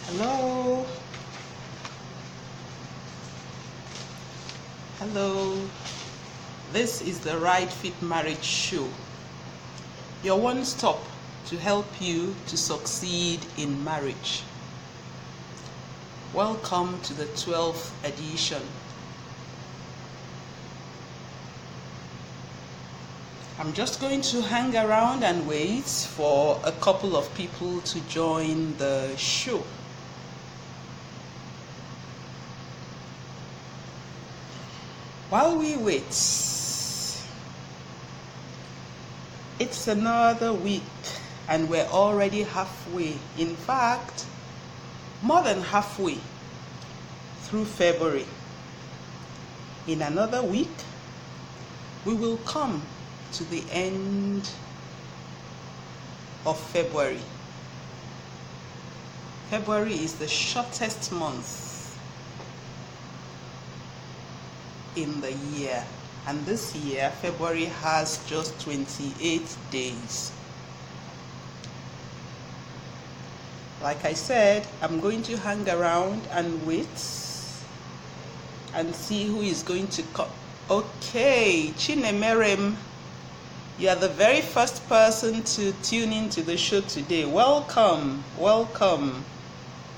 Hello. Hello. This is the Right Fit Marriage Show. Your one stop to help you to succeed in marriage. Welcome to the 12th edition. I'm just going to hang around and wait for a couple of people to join the show. While we wait, it's another week and we're already halfway. In fact, more than halfway through February. In another week, we will come to the end of February. February is the shortest month in the year, and this year February has just 28 days. Like I said, I'm going to hang around and wait and see who is going to come. Okay, Chinemerem, you are the very first person to tune into the show today. Welcome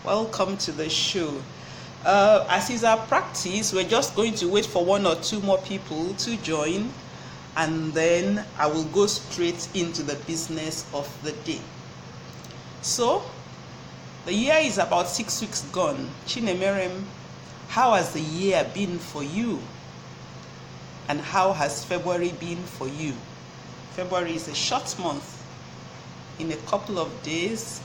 to the show. As is our practice, we're just going to wait for one or two more people to join, and then I will go straight into the business of the day. So, the year is about 6 weeks gone. Chinemerem, how has the year been for you? And how has February been for you? February is a short month. In a couple of days,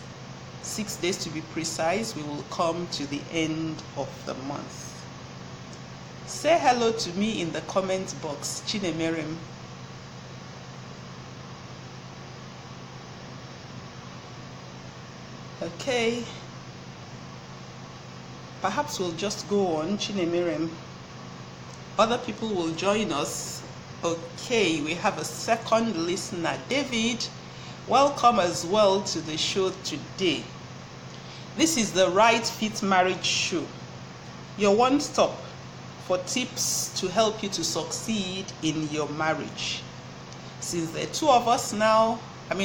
6 days to be precise, we will come to the end of the month. Say hello to me in the comment box, Chinemerem. Okay. Perhaps we'll just go on, Chinemerem. Other people will join us. Okay, we have a second listener, David. Welcome as well to the show today. This is the Right Fit Marriage Show, your one stop for tips to help you to succeed in your marriage. Since there are two of us now,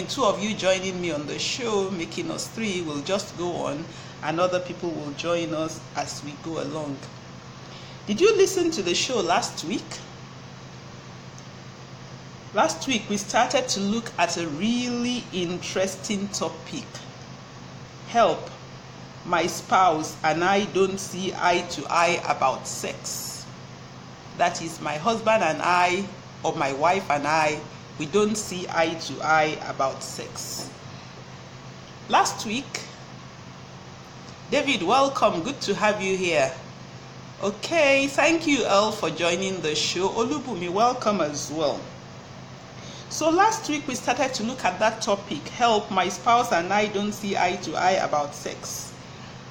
two of you joining me on the show, making us three, we'll just go on and other people will join us as we go along. Did you listen to the show last week? Last week, we started to look at a really interesting topic. Help, my spouse and I don't see eye to eye about sex. That is, my husband and I, or my wife and I, we don't see eye to eye about sex. Last week, David, welcome. Good to have you here. Okay, thank you all for joining the show. Olubumi, welcome as well. So last week we started to look at that topic, help, my spouse and I don't see eye to eye about sex.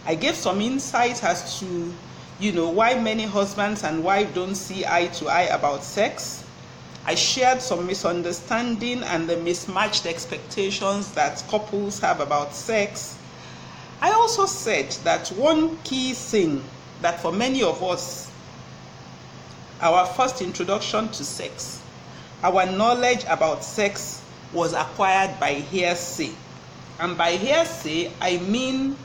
I gave some insight as to, why many husbands and wives don't see eye to eye about sex. I shared some misunderstanding and the mismatched expectations that couples have about sex. I also said that one key thing that for many of us, our first introduction to sex, our knowledge about sex was acquired by hearsay. And by hearsay, I mean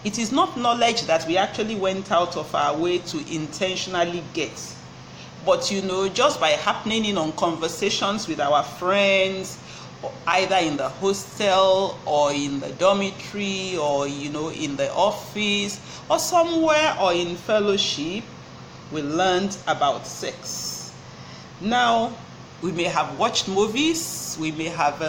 it is not knowledge that we actually went out of our way to intentionally get. But just by happening in on conversations with our friends, or either in the hostel or in the dormitory or in the office or somewhere or in fellowship, we learned about sex. Now, we may have watched movies, we may have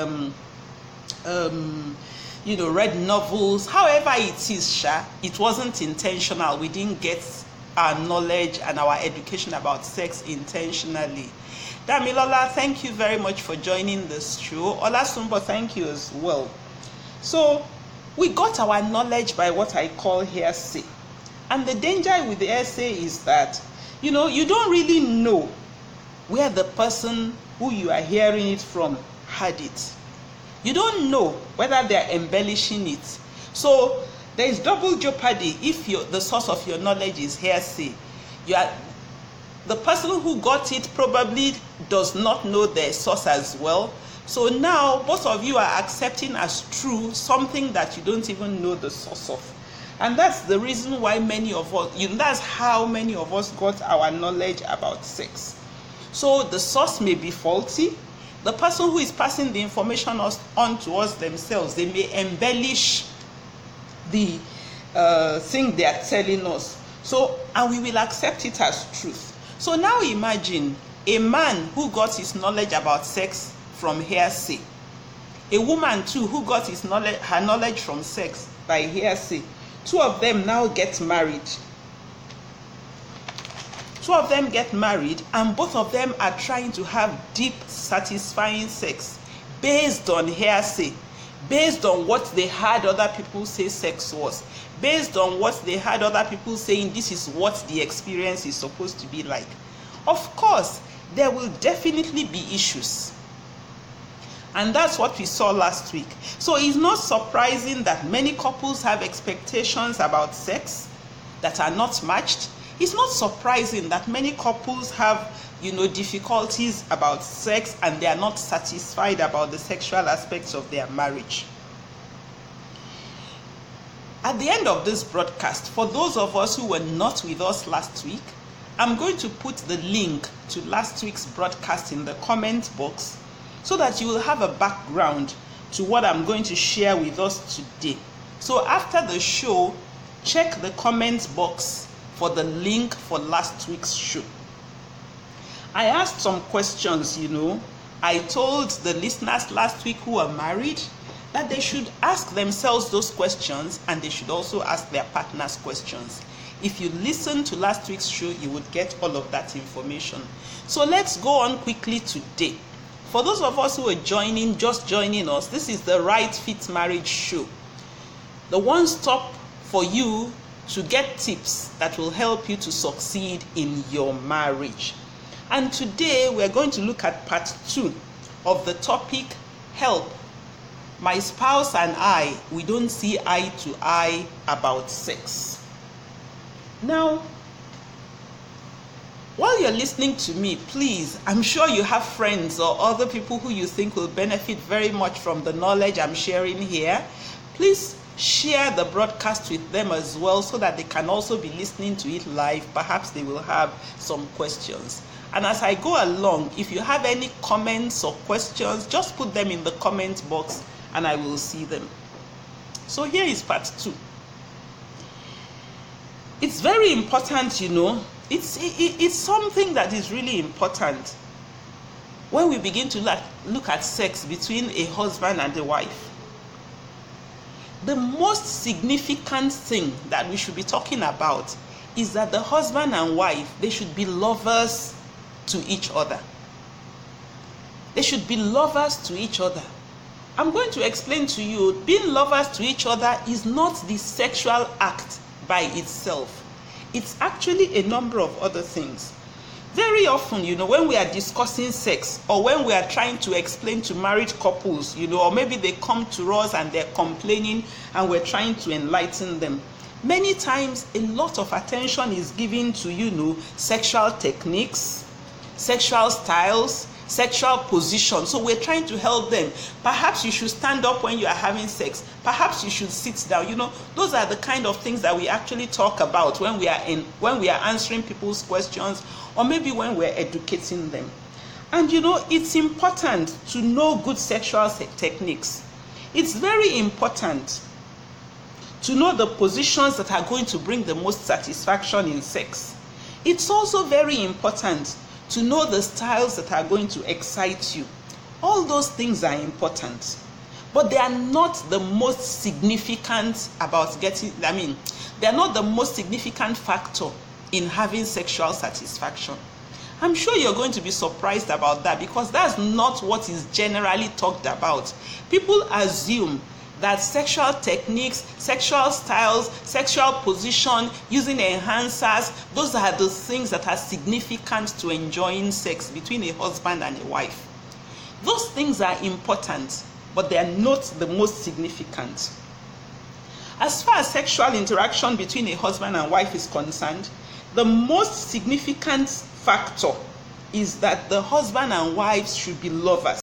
read novels. However it is, it wasn't intentional. We didn't get our knowledge and our education about sex intentionally. Damilola, thank you very much for joining this show. Olasumbo, thank you as well. So we got our knowledge by what I call hearsay. And the danger with the hearsay is that, you don't really know where the person who you are hearing it from had it. You don't know whether they are embellishing it. So There is double jeopardy if the source of your knowledge is hearsay. The person who got it probably does not know their source as well. So now both of you are accepting as true something that you don't even know the source of. And that's the reason why many of us, that's how many of us got our knowledge about sex. So the source may be faulty. The person who is passing the information on to us themselves, they may embellish the thing they are telling us. So, and we will accept it as truth. So now imagine a man who got his knowledge about sex from hearsay. A woman too who got her knowledge from sex by hearsay. Two of them now get married. Two of them get married, and both of them are trying to have deep, satisfying sex based on hearsay, based on what they heard other people say sex was, based on what they heard other people saying this is what the experience is supposed to be like. Of course, there will definitely be issues. And that's what we saw last week. So it's not surprising that many couples have expectations about sex that are not matched. It's not surprising that many couples have, difficulties about sex and they are not satisfied about the sexual aspects of their marriage. At the end of this broadcast, for those of us who were not with us last week, I'm going to put the link to last week's broadcast in the comment box so that you will have a background to what I'm going to share with us today. So after the show, check the comment box for the link for last week's show. I asked some questions, I told the listeners last week who are married that they should ask themselves those questions and they should also ask their partners questions. If you listen to last week's show, you would get all of that information. So let's go on quickly today. For those of us who are just joining us, this is the Right Fit Marriage Show. The one stop for you to get tips that will help you to succeed in your marriage. And today we're going to look at part 2 of the topic, Help. My spouse and I, we don't see eye to eye about sex. Now, while you're listening to me, please, I'm sure you have friends or other people who you think will benefit very much from the knowledge I'm sharing here. Please share the broadcast with them as well so that they can also be listening to it live. Perhaps they will have some questions. And as I go along, if you have any comments or questions, just put them in the comment box and I will see them. So here is part 2. It's very important, it's something that is really important when we begin to look at sex between a husband and a wife. The most significant thing that we should be talking about is that the husband and wife, they should be lovers to each other. They should be lovers to each other. I'm going to explain to you, being lovers to each other is not the sexual act by itself. It's actually a number of other things. Very often, when we are discussing sex or when we are trying to explain to married couples, or maybe they come to us and they're complaining and we're trying to enlighten them. Many times, a lot of attention is given to, sexual techniques, sexual styles, sexual position. So we're trying to help them. Perhaps you should stand up when you are having sex. Perhaps you should sit down. Those are the kind of things that we actually talk about when we are answering people's questions, or maybe when we're educating them. And it's important to know good sexual techniques. It's very important to know the positions that are going to bring the most satisfaction in sex. It's also very important to know the styles that are going to excite you. All those things are important, but they are not the most significant they're not the most significant factor in having sexual satisfaction. I'm sure you're going to be surprised about that because that's not what is generally talked about. People assume that sexual techniques, sexual styles, sexual position, using enhancers, those are the things that are significant to enjoying sex between a husband and a wife. Those things are important, but they are not the most significant. As far as sexual interaction between a husband and wife is concerned, the most significant factor is that the husband and wives should be lovers.